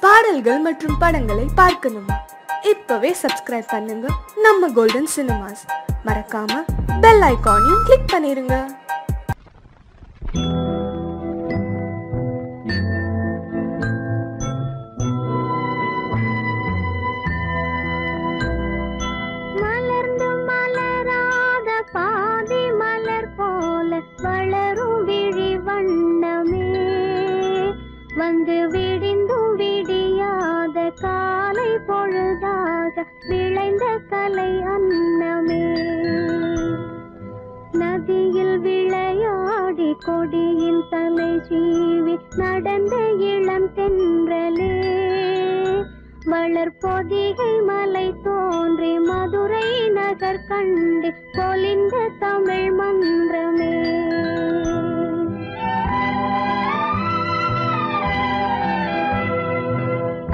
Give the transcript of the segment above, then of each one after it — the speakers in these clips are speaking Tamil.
பாடல்கள் மற்றும் படங்களை பார்க்கணுமா? இப்பவே சப்ஸ்கிரைப் பண்ணுங்க நம்ம கோல்டன் சினிமாஸ். மறக்காம பெல் ஐகானையும் கிளிக் பண்ணிருங்க. மலர்ந்து மலராத பாதி மலர் போல வளரும் விழி வண்ணமே, வந்து விடிந்தும் விடியாத காலை பொழுதாக விளைந்த கலை அன்னமே. நதியில் விளையாடி கொடியின் தலை சீவி நடந்த இளம் தென்றலே, வளர்பொதிகை மலை தோன்றி மதுரை நகர் கண்டு பொலிந்த தமிழ் மன்றமே.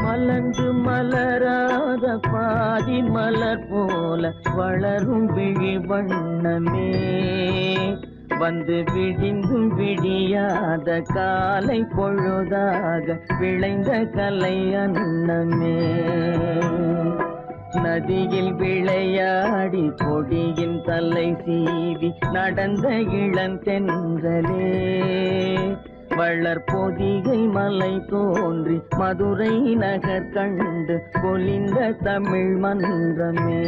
மலர்ந்து மலராத பாதி மலர் போல வளரும் விழி வண்ணமே, வந்து விடிந்தும் விடியாத காலை பொழுதாக விளைந்த கலை அன்னமே. நதியில் விளையாடி கொடியின் தலை சீவி நடந்த இளந்தென்றலே, வளர்பொதிகை மலை தோன்றி மதுரை நகர் கண்டு பொலிந்த தமிழ் மன்றமே.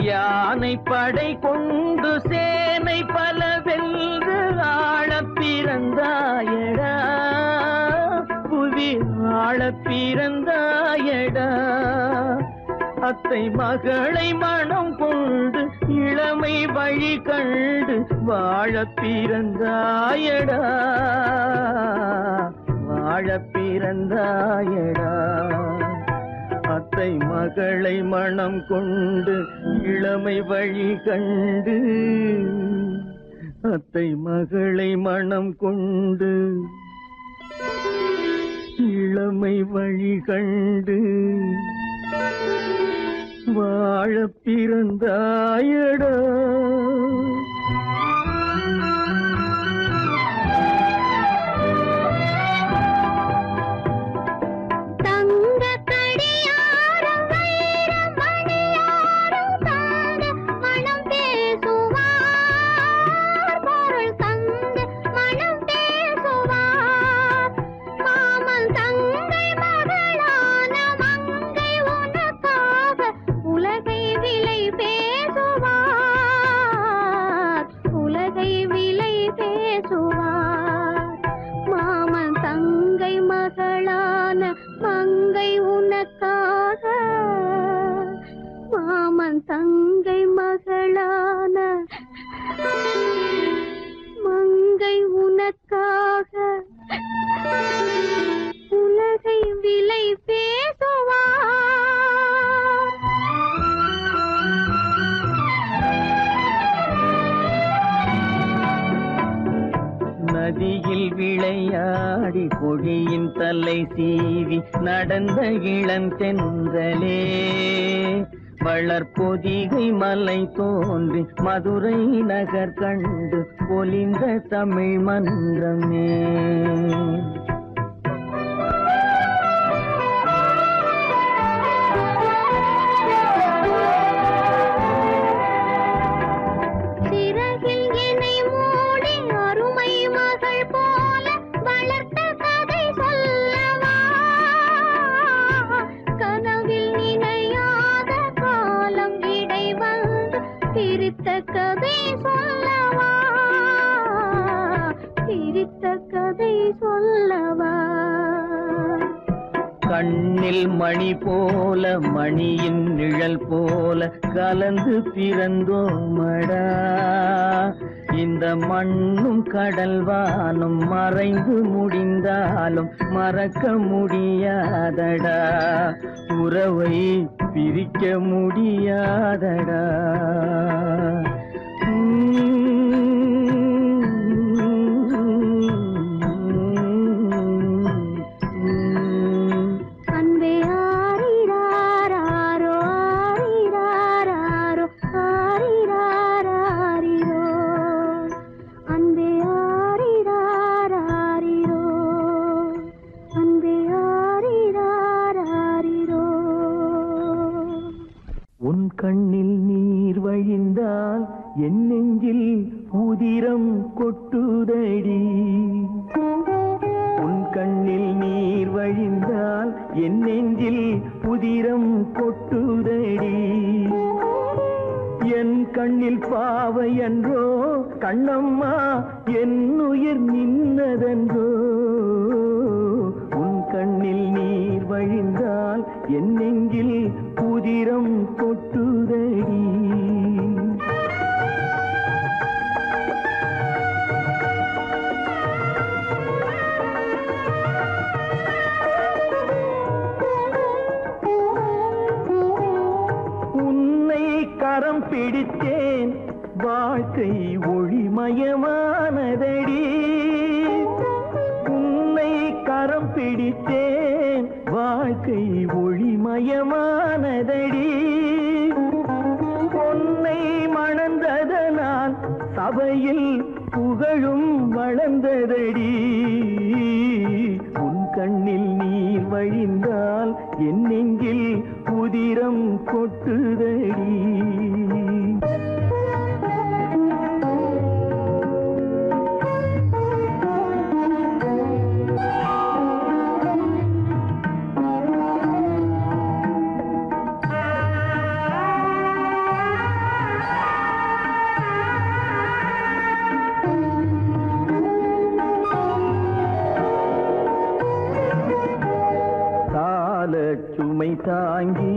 யானை படை கொண்டு சேனை பல வென்று ஆள பிறந்தாயடா, புவி ஆள பிறந்தாயடா. அத்தை மகளை மனம் கொண்டு இளமை வழி கண்டு வாழ பிறந்தாயடா, வாழ பிறந்தாயடா. அத்தை மகளை மனம் கொண்டு இளமை வழி கண்டு, அத்தை மகளை மனம் கொண்டு இளமை வழி கண்டு வாழ பிறந்தாயடா. தங்கை மகளான மங்கை உனக்காக உலகை விலை பேசுவார். நதியில் விளையாடி கொடியின் தலை சீவி நடந்த இளந்தென்றலே, வளர்பொதிகை மலை தோன்றி மதுரை நகர் கண்டு பொலிந்த தமிழ் மன்றமே. கண்ணில் மணி போல மணியின் நிழல் போல கலந்து பிறந்தோமடா, இந்த மண்ணும் கடல்வானும் மறைந்து முடிந்தாலும் மறக்க முடியாதடா, உறவை பிரிக்க முடியாதடா. அன்பே ஆரிராரோ ஆரிராரோ கண்ணில் நீர் வழிந்தால் என் நெஞ்சில் உதிரம் கொட்டுதடி. உன் கண்ணில் நீர் வழிந்தால் என் நெஞ்சில் உதிரம் கொட்டுதடி. என் கண்ணில் பாவை என்றோ கண்ணம்மா என் உயிர் நின்னதென்றோ. உன் கண்ணில் நீர் வழிந்தால் என் நெஞ்சில் உதிரம் கொட்டுதடி. கரம் பிடித்தேன் வாழ்க்கை ஒளிமயமானதடி. உன்னை கரம் பிடித்தேன் வாழ்க்கை ஒளிமயமானதடி. பொன்னை மணந்ததனால் சபையில் புகழும் வளர்ந்ததடி. உன் கண்ணில் நீர் வழிந்தால் என் நெஞ்சில் உதிரம் கொட்டுதடி. சுமை தாங்கி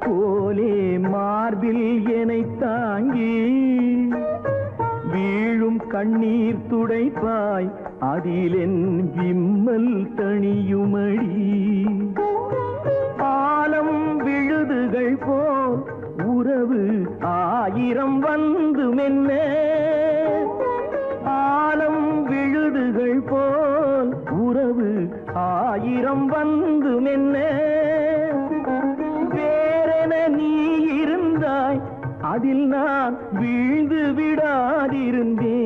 போலே மார்பில் என்னை தாங்கி வீழும் கண்ணீர் துடைப்பாய் அதிலென் விம்மல் தணியுமடி. ஆலம் விழுதுகள் போல் உறவு ஆயிரம் வந்து மென்ன. ஆலம் விழுதுகள் போல் உறவு ஆயிரம் வந்து மென்ன. வேறென நீ இருந்தாய் அதில் நான் வீழ்ந்து விடாதிருந்தேன்.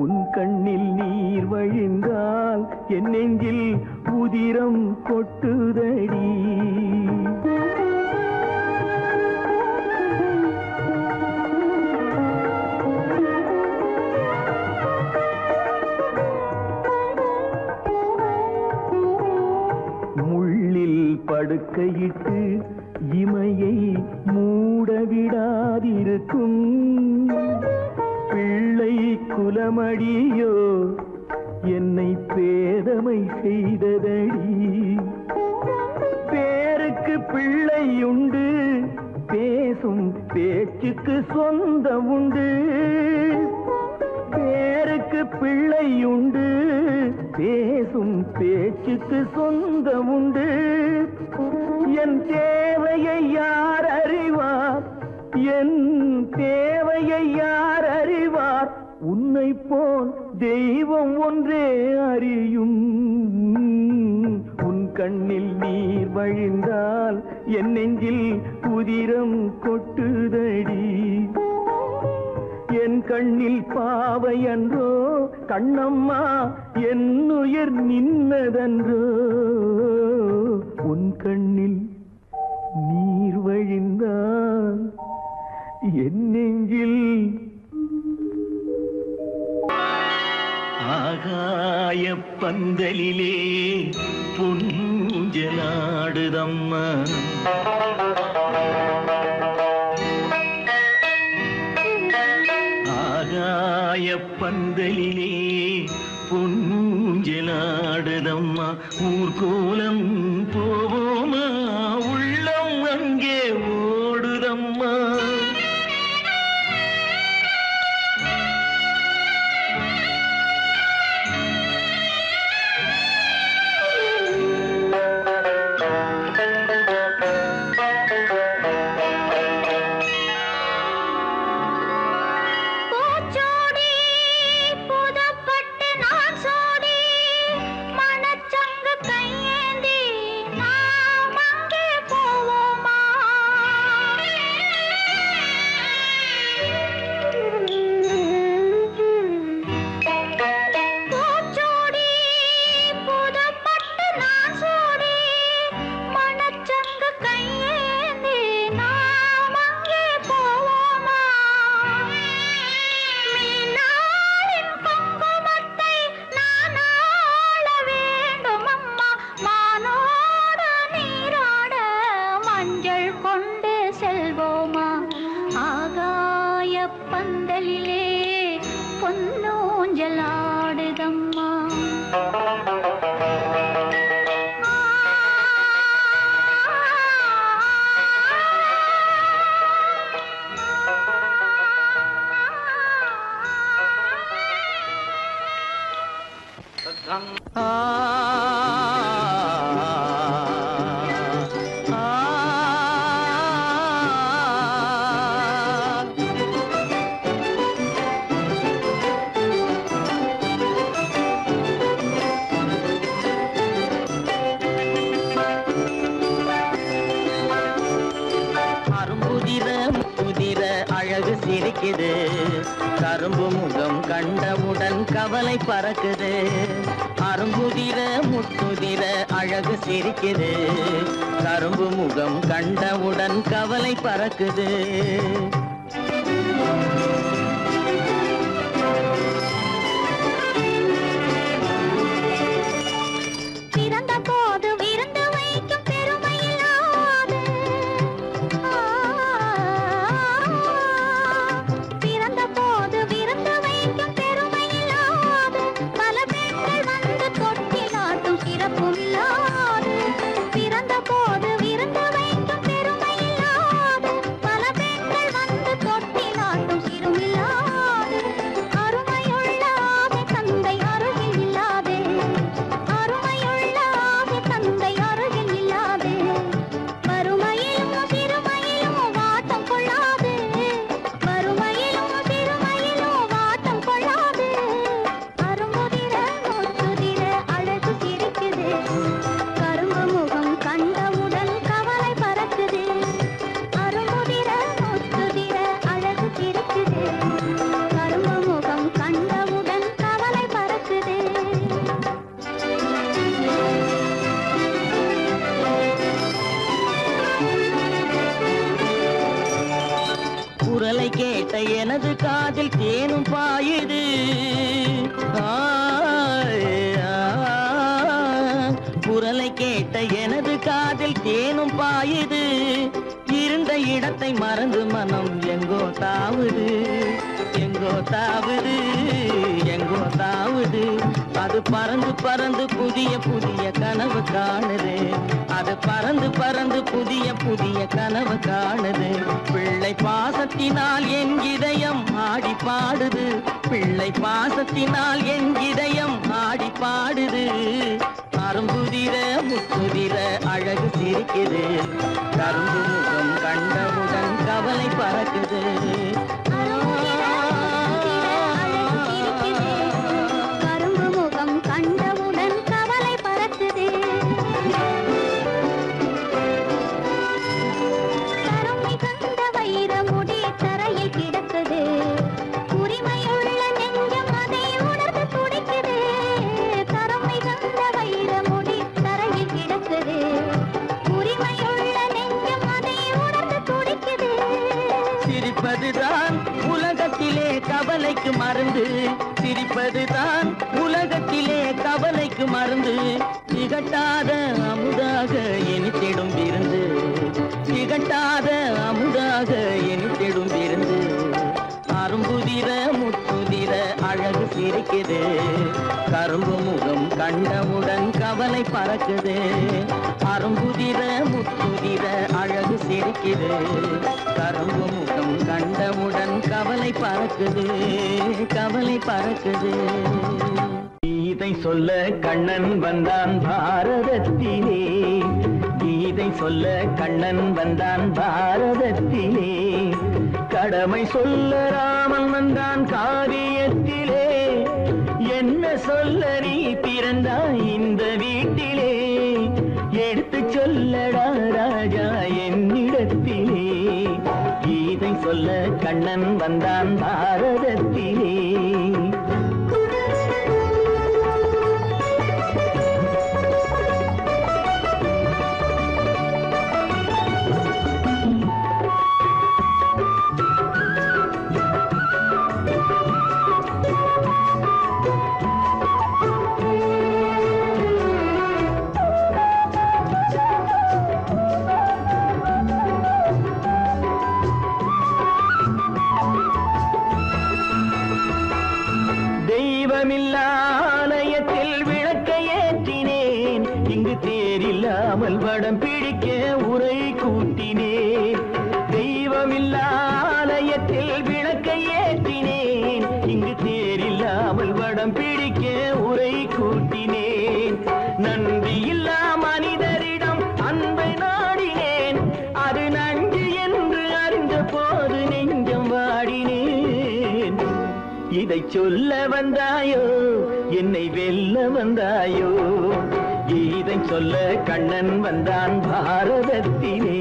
உன் கண்ணில் நீர் வழிந்தால் என் நெஞ்சில் உதிரம் கொட்டுதடி. படுக்கையிட்டு இமையை மூடவிடாதிருக்கும் பிள்ளை குலமடியோ என்னை பேதமை செய்ததடி. பேருக்கு பிள்ளை உண்டு பேசும் பேச்சுக்கு சொந்தம் உண்டு. பேருக்கு பிள்ளை உண்டு பேசும் பேச்சுக்கு சொந்தம் உண்டு. என் தேவையை யார் அறிவார், என் தேவையை யார் அறிவார், உன்னை போல் தெய்வம் ஒன்றே அறியும். உன் கண்ணில் நீர் வழிந்தால் என் நெஞ்சில் உதிரம் கொட்டுதடி. என் கண்ணில் பாவை அன்றோ கண்ணம்மா என் உயிர் நின்னதன்றோ. உன் கண்ணில் நீர் வழிந்தால் என் நெஞ்சில் ஆகாய பந்தலிலே பொன்ஜலாடுதம்மா. ஆகாய பந்தலிலே பொன்ஜலாடுதம்மா. ஊர்கோலம் போவோமா உள்ளம் அங்கே ஓடுதம்மா. புதப்பட்டு நான் சோடி மனச்சங்கு கையேந்தி வாழ்வோமா ஆகாய பந்தலிலே பொன்னூஞ்சலாடுதம்மா அழகு சிரிக்குது கரும்பு முகம் கண்டவுடன் கவலை பறக்குது அரும்புதிர முத்துதிர அழகு சிரிக்குது கரும்பு முகம் கண்டவுடன் கவலை பறக்குது குரலை கேட்ட எனது காதில் தேனும் பாயுது குரலை கேட்ட எனது காதில் தேனும் பாயுது இருந்த இடத்தை மறந்து மனம் எங்கோ தாவுது எங்கோ தாவுது எங்கோ தாவுது அது பறந்து பறந்து புதிய புதிய கனவு காணுது அது பறந்து பறந்து புதிய புதிய கனவு காணுது பிள்ளை பாசத்தினால் என் இதயம் ஆடி பாடுது பிள்ளை பாசத்தினால் என் இதயம் ஆடி பாடுது அரும்புதிர முத்துதிர அழகு சிரிக்குது கரும்பு முகம் கண்டவுடன் கவலை பறக்குது கரும்பு முகம் கண்டவுடன் கவலை பறக்குது கருமை கண்ட வைரமுடி தரையில் கிடக்குது உரிமையுள்ள நெஞ்சம் அதை உணர்ந்து துடிக்குது கருமை கண்ட வைரமுடி தரையில் கிடக்குது உரிமையுள்ள நெஞ்சம் அதை உணர்ந்து துடிக்குது சிரிப்பதுதான் உலகத்திலே கவலைக்கு மருந்து சிரிப்பதுதான் உலகத்திலே கவலைக்கு மருந்து திகட்டாத அமுதாக இனித்திடும் விருந்து திகட்டாத அமுதாக இனித்திடும் விருந்து அரும்புதிர முத்துதிர அழகு சிரிக்குது கரும்பு முகம் கண்டவுடன் கவலை பறக்குது அரும்புதிர முத்துதிர அழகு சிரிக்குது கரும்பு முகம் கண்டவுடன் கவலை பறக்குது கவலை பறக்குது கீதை சொல்ல கண்ணன் வந்தான் பாரதத்திலே கீதை சொல்ல கண்ணன் வந்தான் பாரதத்திலே கடமை சொல்ல ராமன் வந்தான் காரியத்திலே என்ன சொல்ல நீ பிறந்தாய் இந்த வீட்டிலே எடுத்து சொல்லடா ராஜா என்னிடத்திலே கீதை சொல்ல கண்ணன் வந்தான் பாரதத்திலே தெய்வமில்லா ஆலயத்தில் விளக்கை ஏற்றினேன், இங்கு தேரில்லாமல் வடம் பிடிக்க உரை கூட்டினேன். தெய்வமில்லா ஆலயத்தில் விளக்கை ஏற்றினேன், இங்கு தேரில்லாமல் வடம் பிடிக்க உரை கூட்டினேன். நன்றியில்லா மனிதரிடம் அன்பை நாடினேன், அது நன்றி என்று அறிந்த போது நெஞ்சம் வாடினேன். இதை சொல்ல வந்தாயோ, என்னை வெல்ல வந்தாயோ, இதை சொல்ல கண்ணன் வந்தான் பாரதத்திலே.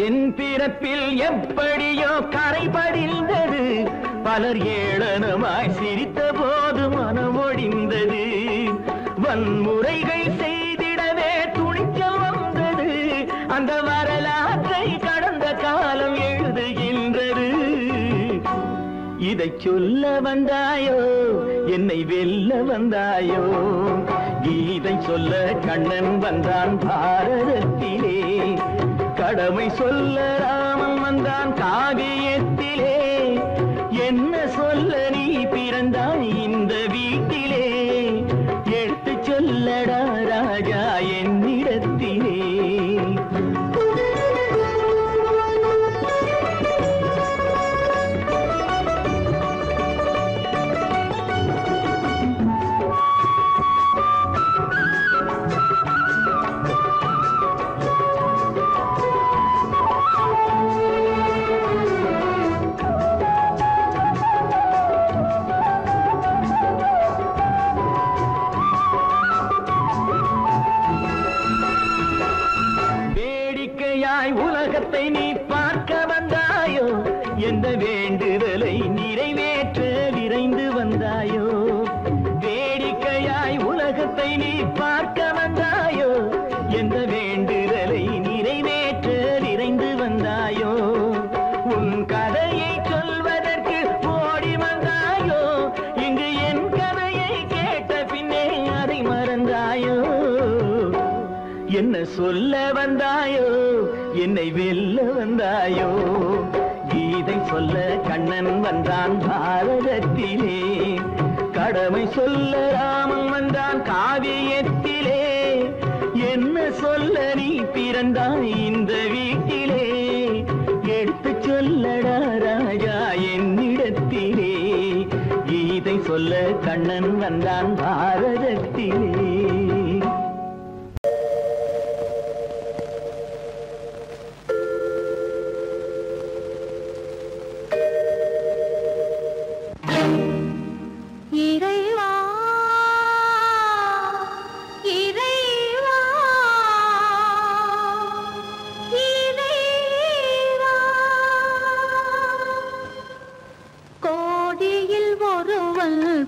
என் பிறப்பில் எப்படியோ கரை படிந்தது, பலர் ஏளனமாய் சிரித்த போது மனம் ஒடிந்தது. வன்முறைகள் செய்திடவே துணிச்சல் வந்தது, அந்த வரலாற்றை கடந்த காலம் எழுதுகின்றது. இதை சொல்ல வந்தாயோ, என்னை வெல்ல வந்தாயோ, கீதை சொல்ல கண்ணன் வந்தான் பாரதத்திலே. கடமை சொல்ல ராமன் வந்தான் காவியத்திலே, என்ன சொல்ல நீ பிறந்தாய் இந்த வீட்டிலே, எடுத்து சொல்லடா ராஜா என்னிடத்திலே. உலகத்தை நீ பார்க்க வந்தாயோ, எந்த வேண்டுதலை நிறைவேற்ற விரைந்து வந்தாயோ. வேடிக்கையாய் உலகத்தை நீ பார்க்க வந்தாயோ, எந்த வேண்டுதலை நிறைவேற்ற விரைந்து வந்தாயோ. உன் கதையை சொல்வதற்கு ஓடி வந்தாயோ, இங்கு என் கதையை கேட்ட பின்னே அதை மறந்தாயோ. என்ன சொல்ல வந்தாயோ, என்னை வெல்ல வந்தாயோ, கீதை சொல்ல கண்ணன் வந்தான் பாரதத்திலே. கடமை சொல்ல ராமன் வந்தான் காவியத்திலே, என்ன சொல்ல நீ பிறந்தாய் இந்த வீட்டிலே, எடுத்து சொல்லடா ராஜா என்னிடத்திலே. கீதை சொல்ல கண்ணன் வந்தான் பாரதத்திலே.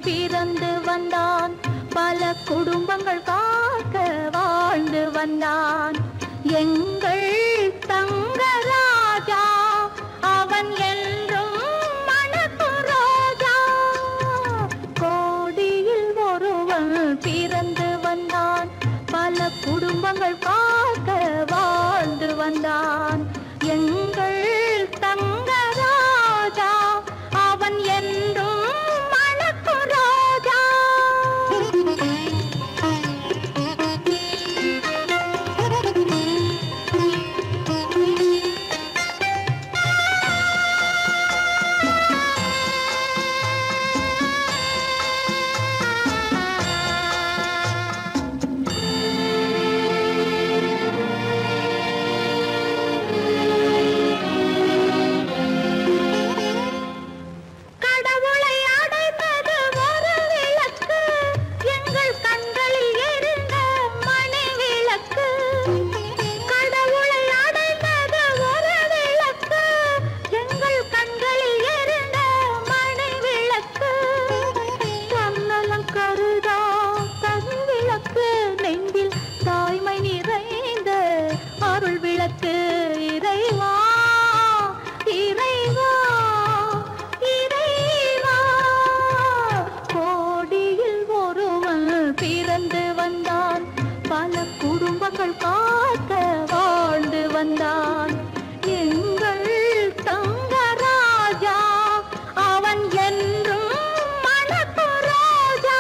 பிறந்து வந்தான், பல குடும்பங்கள் காக்க வாழ்ந்து வந்தான். எங்கள் தங்கராஜா அவன் என்றும் மணக்கும் ரோஜா. கோடியில் ஒருவன் பிறந்து வந்தான், பல குடும்பங்கள் காக்க வாழ்ந்து வந்தான். எங்கள் தங்கராஜா அவன் என்றும் பிறந்து வந்தான் பல குடும்பங்கள் காக்க வாழ்ந்து வந்தான் எங்கள் தங்கராஜா அவன் என்றும் மணக்கு ராஜா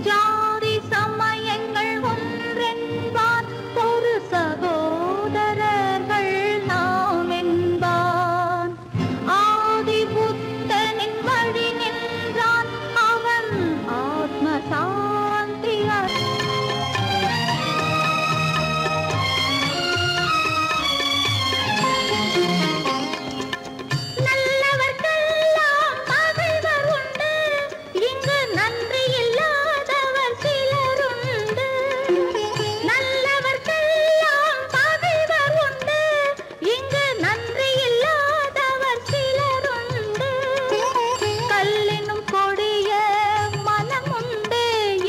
ஜாதி சமயங்கள் ஒன்றென்பான் ஒரு சகோதரர்கள் நாம் என்பான் ஆதி புத்தனின் வழி நின்றான் அவன் ஆத்ம சாந்தி நல்லவர்க்கெல்லாம் பகைவர் உண்டு இங்கு நன்றி இல்லாதவர் சிலருண்டு நல்லவர்க்கெல்லாம் பகைவர் உண்டு இங்கு நன்றி இல்லாதவர் சிலருண்டு கல்லினும் கொடிய மனமுண்டு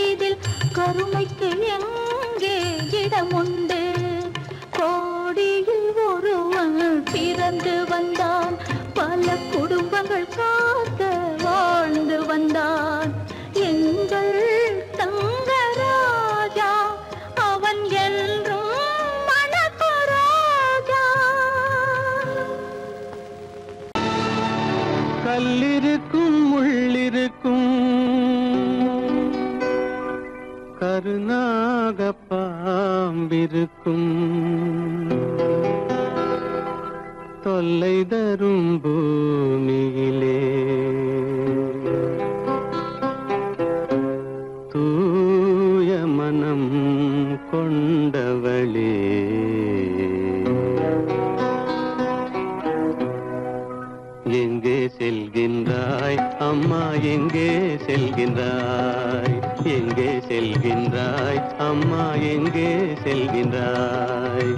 இதில் கருணைக்கு எங்கே இடமுண்டு கோடியில் ஒருவன் பிறந்து வந்தான் பல குடும்பங்கள் காக்க வாழ்ந்து வந்தான் எங்கள் தங்கராஜா அவன் என்றும் மணக்கு ராஜா கல்லிருக்கும் முள்ளிருக்கும் கருநாக பாம்பிருக்கும் தொல்லை தரும் பூமியிலே தூய மனம் கொண்டவளே எங்கே செல்கின்றாய் அம்மா எங்கே செல்கின்றாய் எங்கே செல்கின்றாய் அம்மா எங்கே செல்கின்றாய்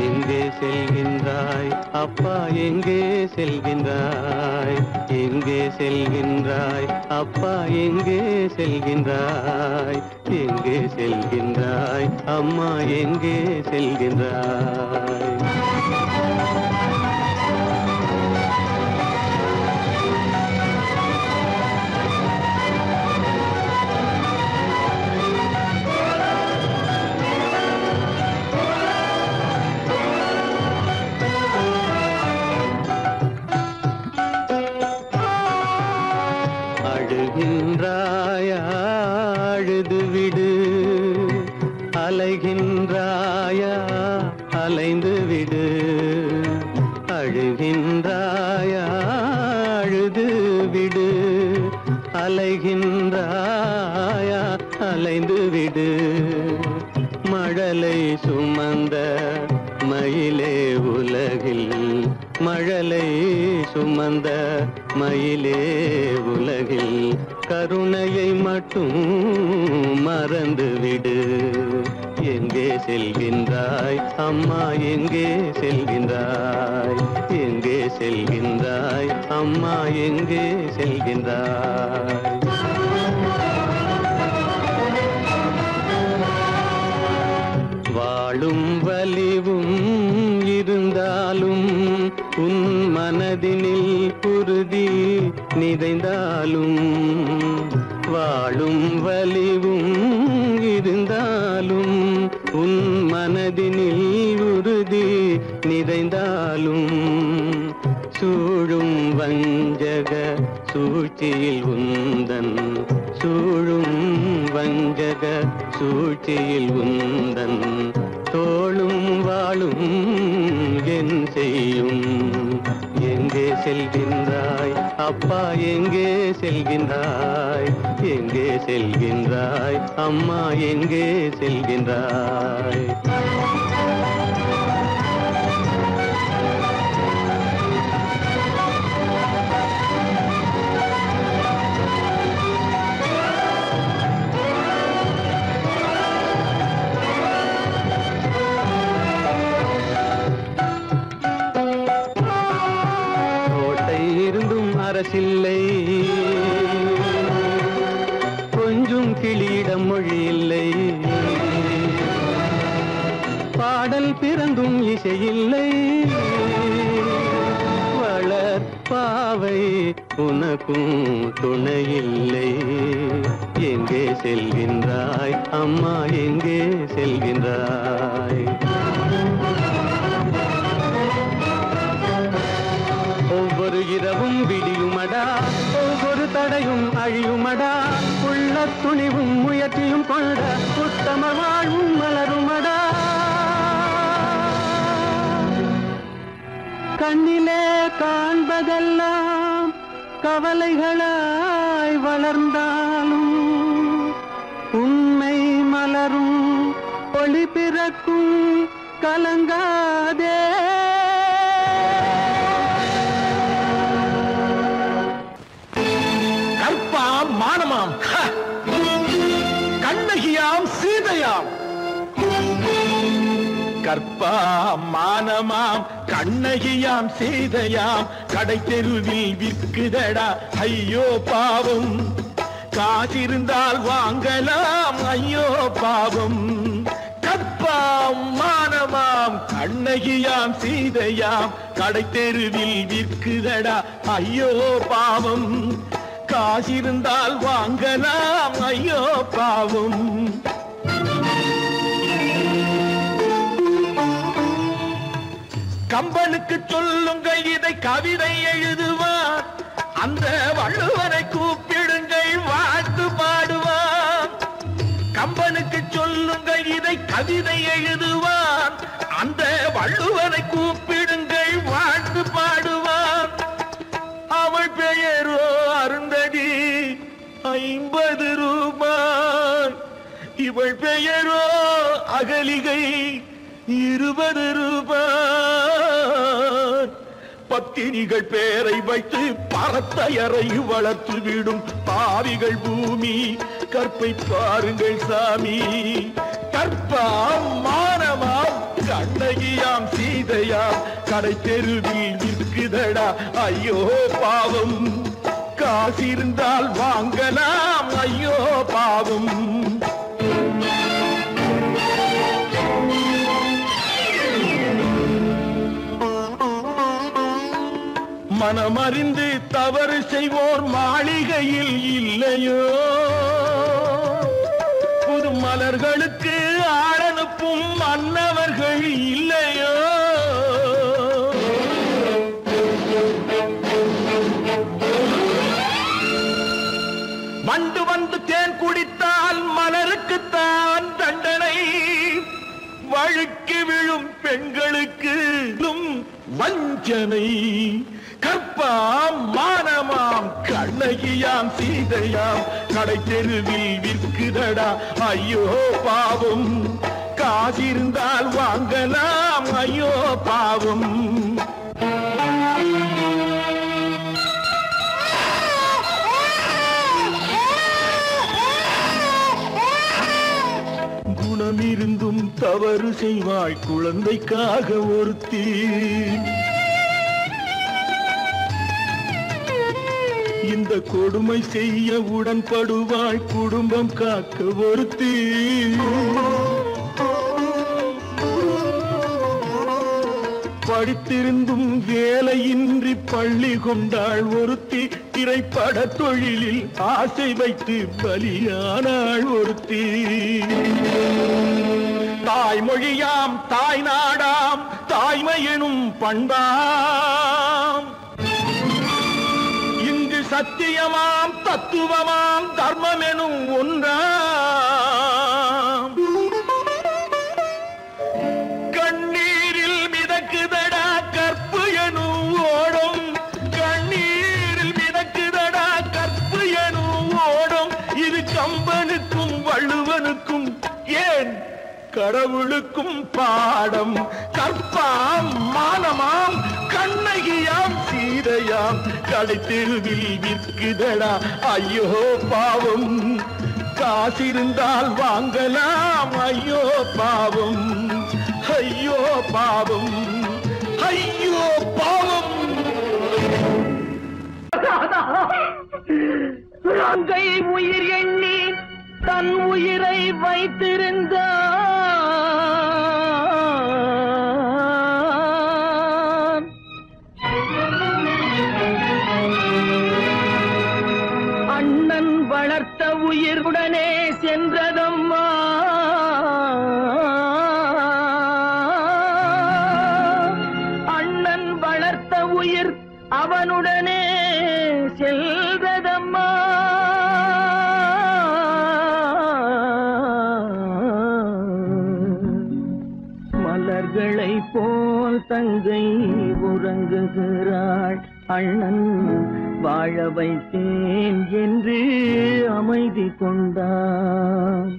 எங்கே செல்கின்றாய் அப்பா எங்கே செல்கின்றாய் எங்கே செல்கின்றாய் அப்பா எங்கே செல்கின்றாய் எங்கே செல்கின்றாய் அம்மா எங்கே செல்கின்றாய் அழுகின்றாயா அழுது விடு அலைகின்றாயா அலைந்து விடு அழுகின்றாயா அழுது விடு அலைகின்றாயா அலைந்து விடு மழலை சுமந்த மயிலே உலகில் மழலை சுமந்த மயிலே உலகில் கருணையை மட்டும் மறந்துவிடு எங்கே செல்கின்றாய் அம்மா எங்கே செல்கின்றாய் எங்கே செல்கின்றாய் அம்மா எங்கே செல்கின்றாய் வாழும் வலிவும் இருந்தாலும் உன் மனதினில் உறுதி நிறைந்தாலும் வாழும் வலிவும் இருந்தாலும் உன் மனதினில் உறுதி நிறைந்தாலும் சூழும் வஞ்சக சூழ்ச்சியில் உந்தன் சூழும் வஞ்சக சூழ்ச்சியில் உந்தன் தோளும் வாழும் என் செய்யும் எங்கே செல்கின்றாய் அப்பா எங்கே செல்கின்றாய் எங்கே செல்கின்றாய் அம்மா எங்கே செல்கின்றாய் கிளியிடம் மொழி இல்லை, பாடல் பிறந்தும் இசையில்லை. வளர்ப்பாவை உனக்கும் துணையில்லை. எங்கே செல்கின்றாய் அம்மா, எங்கே செல்கின்றாய்? ஒவ்வொரு இரவும் விடியுமடா, ஒவ்வொரு தடையும் அழியுமடா. உள்ள துணிவும் முயற்சியும் கொண்ட உத்தம வாழ்வும் மலருமடா. கண்ணிலே காண்பதெல்லாம் கவலைகளாய் வளர்ந்தாலும் உண்மை மலரும், ஒளி பிறக்கும், கலங்காதே. கற்பாம் மானமாம், கண்ணகியாம் சீதையாம். கற்பாம் மானமாம், கண்ணகியாம் சீதையாம். கடை தெருவில் விற்குதடா ஐயோ பாவம். காசிருந்தால் வாங்கலாம் ஐயோ பாவம். கற்பாம் மானமாம், கண்ணகியாம் சீதையாம். கடை தெருவில் விற்குதடா ஐயோ பாவம். காசிருந்தால் வாங்கலாம் ஐயோ பாவம். கம்பனுக்கு சொல்லுங்கள் இதை கவிதை எழுதுவான். அந்த வள்ளுவரை கூப்பிடுங்கள் வாழ்த்து பாடுவான். கம்பனுக்கு சொல்லுங்கள் இதை கவிதை எழுதுவான். அந்த வள்ளுவரை கூப்பிடுங்கள் வாழ்த்து பாடுவான். அவள் பெயரோ அருந்ததி 50 ரூபாய். இவள் பெயரோ அகலிகை 20 ரூபாய். பத்தினிகள் பேரை வைத்து பரத்தையரை வளர்த்து விடும் பாவிகள் பூமி. கற்பை பாருங்கள் சாமி. கற்பாம் மானமாம், கண்ணகியாம் சீதையாம். கடை தெருவில் விற்குதடா ஐயோ பாவம். காசிருந்தால் வாங்கலாம் ஐயோ பாவம். மனமறிந்து தவறு செய்வோர் மாளிகையில் இல்லையோ. புது மலர்களுக்கு ஆளனுப்பும் மன்னவர்கள் இல்லையோ. வண்டு வந்து தேன் குடித்தால் மலருக்குத்தான் தண்டனை. வழுக்கி விழும் பெண்களுக்கு வஞ்சனை. கற்பாம் மானமாம், கண்ணகியாம் சீதையாம். கடை தெருவில் விற்குதடா ஐயோ பாவம். காசிருந்தால் வாங்கலாம் ஐயோ பாவம். குணமிருந்தும் தவறு செய்வாய் குழந்தைக்காக ஒருத்தி. இந்த கொடுமை செய்ய உடன்படுவாய் குடும்பம் காக்க ஒருத்தி. படித்திருந்தும் வேலையின்றி பள்ளி கொண்டாள் ஒருத்தி. திரைப்பட தொழிலில் ஆசை வைத்து பலியானாள் ஒருத்தி. தாய்மொழியாம் தாய் நாடாம் தாய்மையெனும் பண்பாம். இங்கு சத்தியமாம் தத்துவமாம் தர்மமெனும் ஒன்றாம். கண்ணீரில் மிதக்குதடா கற்பு எனும் ஓடும். கண்ணீரில் மிதக்குதடா கற்பு எனும் ஓடும். இது கம்பனுக்கும் வள்ளுவனுக்கும் ஏன் கடவுளுக்கும் பாடம். கற்பாம் மானமாம், கண்ணகியாம் சீதையாம். கடை தெருவில் விற்குதடா ஐயோ பாவம். காசிருந்தால் வாங்கலாம் ஐயோ பாவம். ஐயோ பாவம், ஐயோ பாவம். தங்கை உயிர் எண்ணி வைத்திருந்தான். அண்ணன் வளர்த்த உயிருடனே சென்றதம்மா. அண்ணன் வளர்த்த உயிர் அவனுடனே செல்வதம்மா. மலர்களை போல் தங்கை உறங்குகிறாள். அண்ணன் வாழ வைத்தேன் என்று அமைதி கொண்டான்.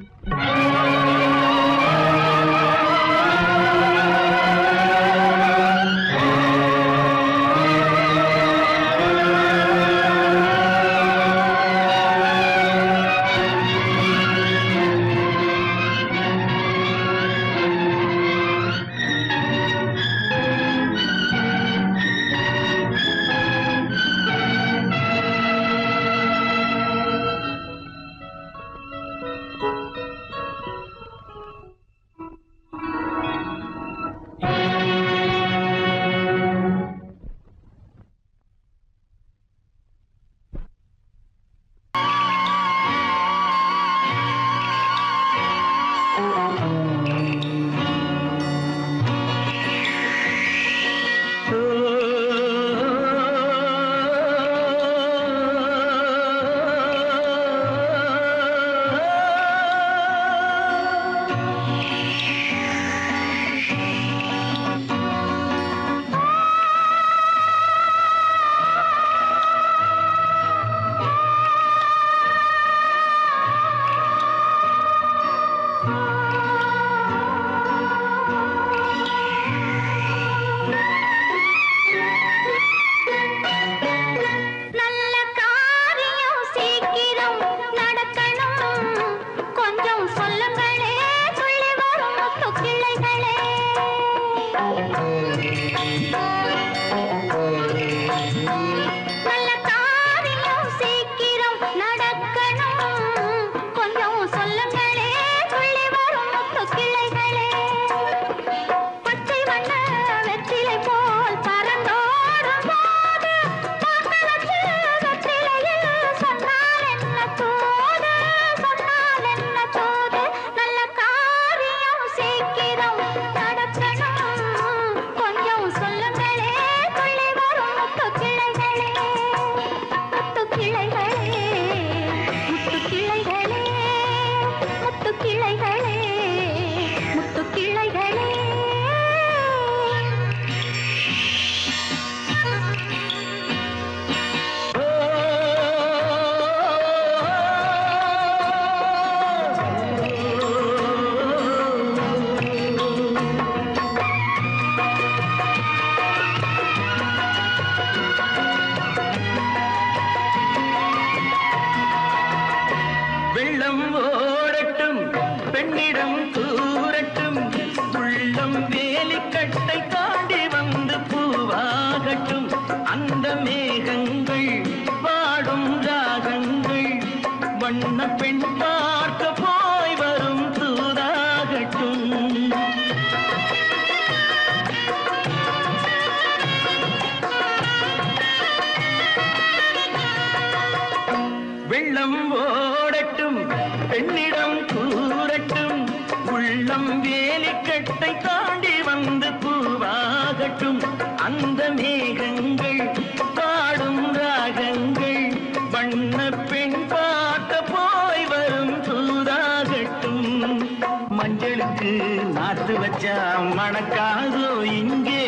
மணக்காதோ இங்கே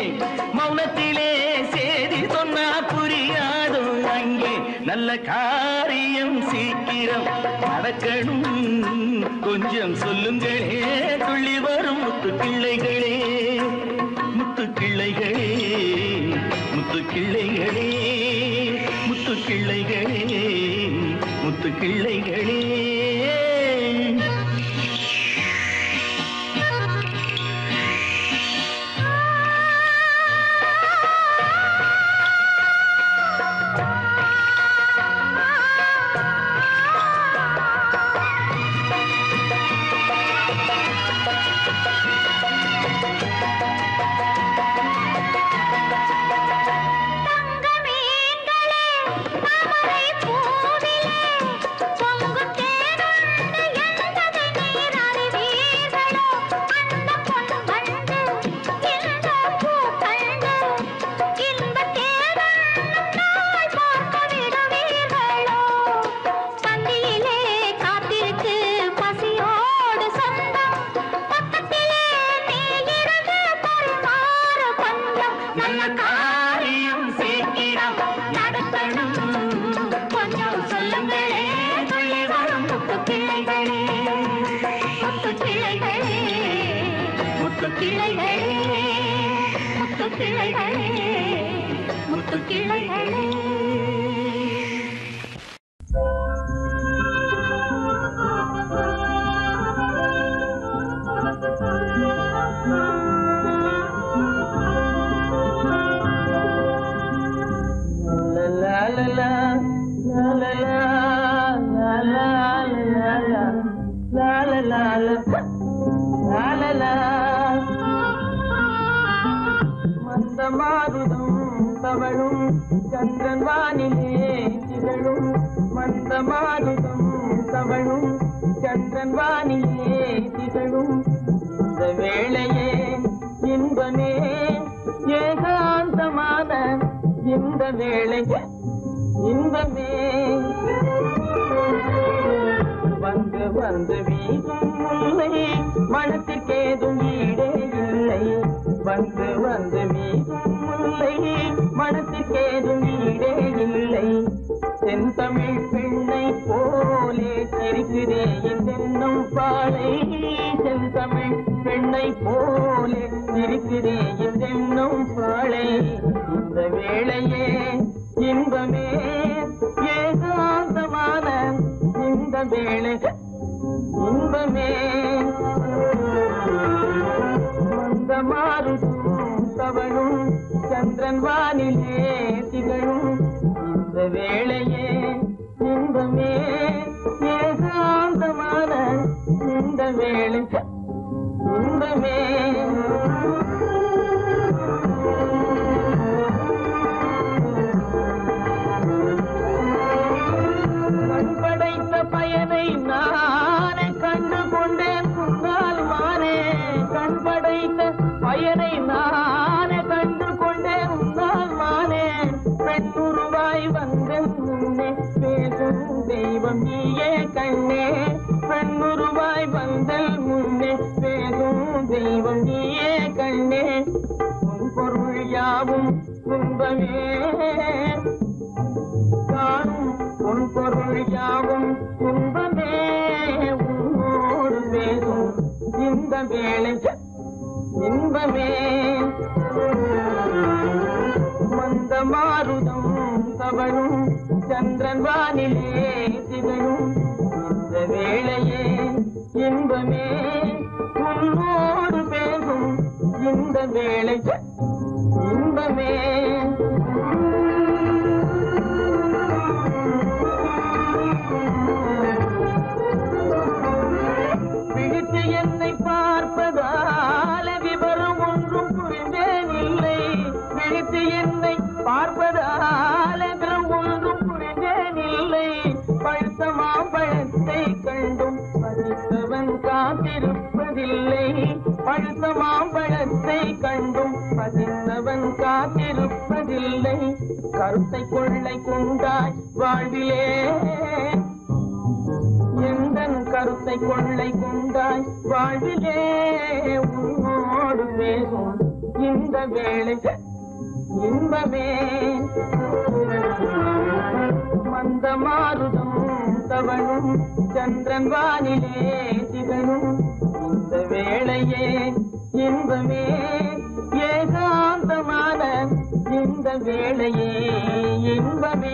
மௌனத்திலே சேதி சொன்னா புரியாதோ அங்கே. நல்ல காரியம் சீக்கிரம் நடக்கணும், கொஞ்சம் சொல்லுங்களே துள்ளி வரும் முத்து கிள்ளைகளே, முத்து கிள்ளைகளே, முத்து கிள்ளைகளே, முத்து கிள்ளைகளே, முத்து கிள்ளைகளே. மந்தமாருதம் தவழும் சந்திரன் வானிலே திகழும் மந்தமாருதம் தவழும் சந்திரன் வானிலே திகழும் இந்த வேளையே இன்பமே ஏகாந்தமான இந்த வேளை இன்பமே வந்து வந்து வீசும் முல்லை மனத்திற்கேதும் ஈடே இல்லை வந்து வந்து வீசும் முல்லை மனத்திற்கேதும் ஈடே இல்லை தென்தமிழ் பெண்ணை போலே சிரிக்கிறே தென்னும் பாலை தென்தமிழ் பெண்ணை போலே சிரிக்கிறே தென்னும் பாலை இந்த வேளையே இன்பமே ஏகாந்தமான இந்த வேளை இன்பமே மந்தமாருதம் தவழும் சந்திரன் வானிலே திகழும் இந்த வேளையே இன்பமே ஏகாந்தமான இந்த வேளை இன்பமே கண்படைத்த பயனை நானே கண்டு கொண்டேன் முன்னால் மானே கண்படைத்த பயனை நானே கண்டு கொண்டேன் முன்னால் மானே பெண்ணுருவாய் வந்தேன் முன்னே பேசும் தெய்வம் நீயே கண்ணே பெண்ணுருவாய் வந்தல் முன்னே பேசும் தெய்வம் நீயே கண்ணே உன் பொருள் யாவும் துன்பமே காணும் உன் பொருள் யாவும் துன்பமே உன்னோடு பேசும் இந்த வேளை இன்பமே மந்தமாருதம் தவழும் சந்திரன் வானிலே திகழும் இந்த வேளையே இன்பமே உன்னோடு பேசும் இந்த வேளை இன்பமே பிடித்து என்னை பார்ப்பதால விவரம் ஒன்றும் புரிந்தேன் இல்லை பிடித்து என்னை பார்ப்பதால விவரம் ஒன்றும் புரிந்தேன் இல்லை பழுத்த மாம்பழத்தை கண்டும் பறித்தவன் காத்திருப்பதில்லை பழுத்த மாம்பழத்தை கண்டும் பதித்தவன் காத்திருப்பதில்லை கருத்தை கொள்ளை கொண்டாய் வாழ்விலே எந்தன் கருத்தை கொள்ளை கொண்டாய் வாழ்விலே உன்னோடு பேசும் இந்த வேளை இன்பமே மந்தமாருதம் தவழும் சந்திரன் வானிலே திகழும் இந்த வேளையே இன்பமே ஏகாந்தமான இந்த வேளையே இன்பமே